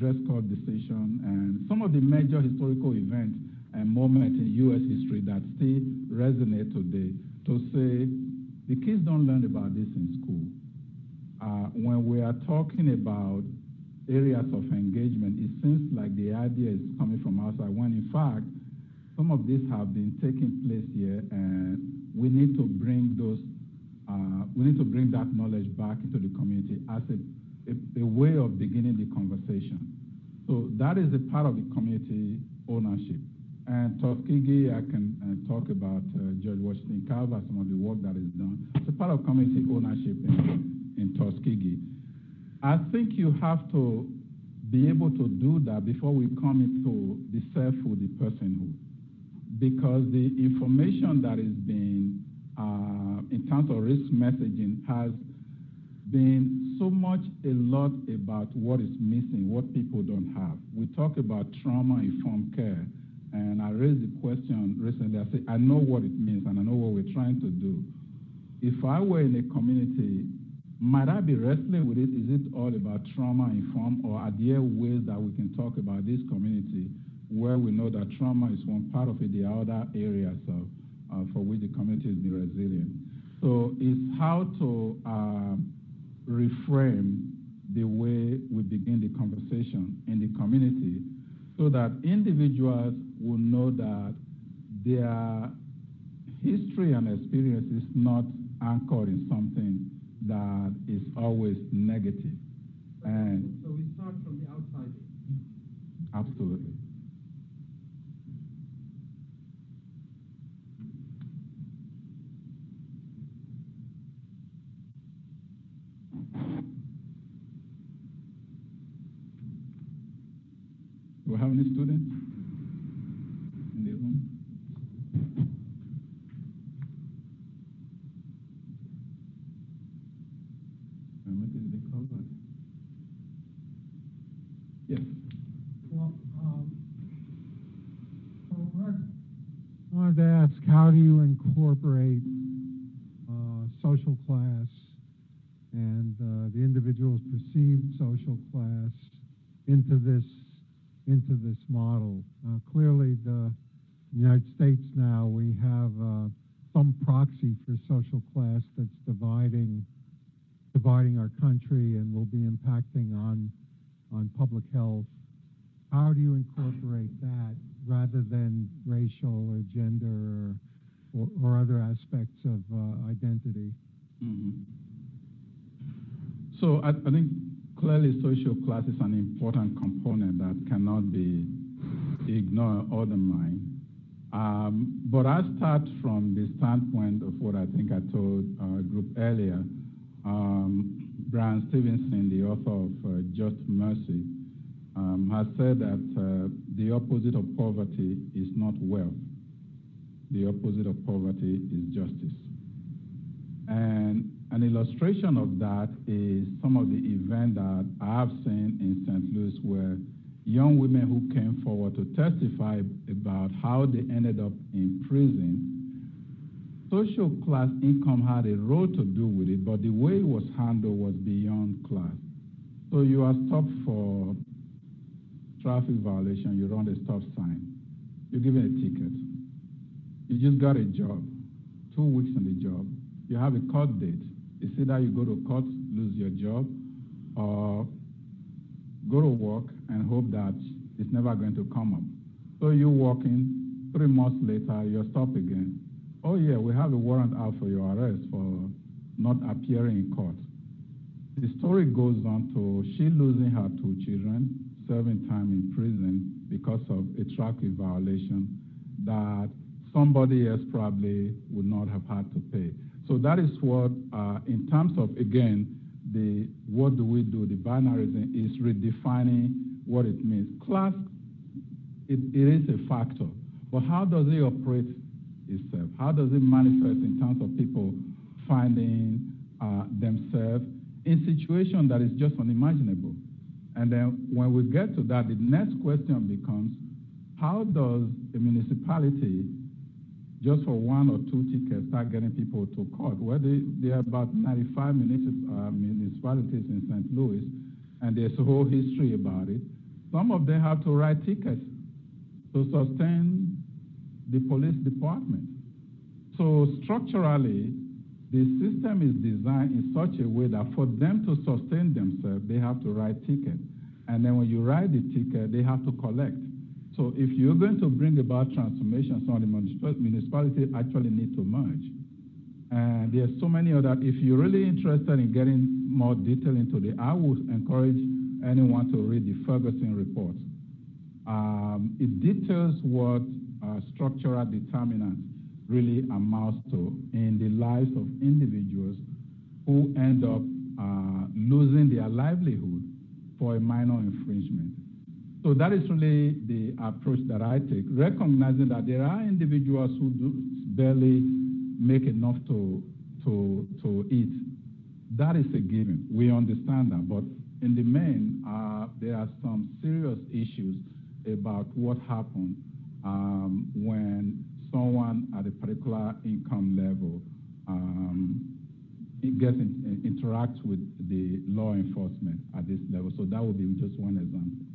dress code decision and some of the major historical events and moments in U.S. history that still resonate today, to say the kids don't learn about this in school. When we are talking about areas of engagement, it seems like the idea is coming from outside, when in fact, some of these have been taking place here, and we need to bring those, that knowledge back into the community as a way of beginning the conversation. So that is a part of the community ownership. And Tuskegee, I can talk about George Washington Carver, some of the work that is done. It's a part of community ownership in Tuskegee. I think you have to be able to do that before we come into the selfhood, the personhood. Because the information that is being, in terms of risk messaging, has been so much a lot about what is missing, what people don't have. We talk about trauma-informed care, and I raised the question recently. I said, I know what it means, and I know what we're trying to do. If I were in a community, might I be wrestling with it? Is it all about trauma-informed, or are there ways that we can talk about this community where we know that trauma is one part of it, the other areas for which the community is resilient? So it's how to reframe the way we begin the conversation in the community so that individuals will know that their history and experience is not anchored in something that is always negative. And so we start from the outside. Absolutely. Do we have any students in the room? Yes. Well, I wanted to ask, how do you incorporate social class and the individual's perceived social class into this model? Clearly, the United States now, we have some proxy for social class that's dividing our country and will be impacting on public health. How do you incorporate that rather than racial or gender or other aspects of identity? Mm-hmm. So I think clearly social class is an important component that cannot be ignored or undermined. But I start from the standpoint of what I think I told a group earlier. Brian Stevenson, the author of Just Mercy, has said that the opposite of poverty is not wealth. The opposite of poverty is justice. And an illustration of that is some of the events that I have seen in St. Louis where young women who came forward to testify about how they ended up in prison. Social class income had a role to do with it, but the way it was handled was beyond class. So you are stopped for traffic violation, you run a stop sign, you're given a ticket. You just got a job, 2 weeks on the job. You have a court date. It's either you go to court, lose your job, or go to work and hope that it's never going to come up. So you're working, 3 months later, you're stopped again. Oh yeah, we have a warrant out for your arrest for not appearing in court. The story goes on to she losing her 2 children, serving time in prison because of a traffic violation that somebody else probably would not have had to pay. So that is what, in terms of, again, the what do we do, the binarism is redefining what it means. Class, it is a factor, but how does it operate itself? How does it manifest in terms of people finding themselves in situations that is just unimaginable? And then when we get to that, the next question becomes, how does a municipality, just for 1 or 2 tickets, start getting people to court? Well, there are about 95 municipalities in St. Louis, and there's a whole history about it. Some of them have to write tickets to sustain the police department. So structurally, the system is designed in such a way that for them to sustain themselves, they have to write tickets. And then when you write the ticket, they have to collect. So if you're going to bring about transformation, some of the municipalities actually need to merge. And there's so many other, if you're really interested in getting more detail into it, I would encourage anyone to read the Ferguson report. It details what structural determinants really amounts to in the lives of individuals who end up losing their livelihood for a minor infringement. So that is really the approach that I take, recognizing that there are individuals who barely make enough to eat. That is a given. We understand that. But in the main, there are some serious issues about what happens when someone at a particular income level interacts with the law enforcement at this level. So that would be just one example.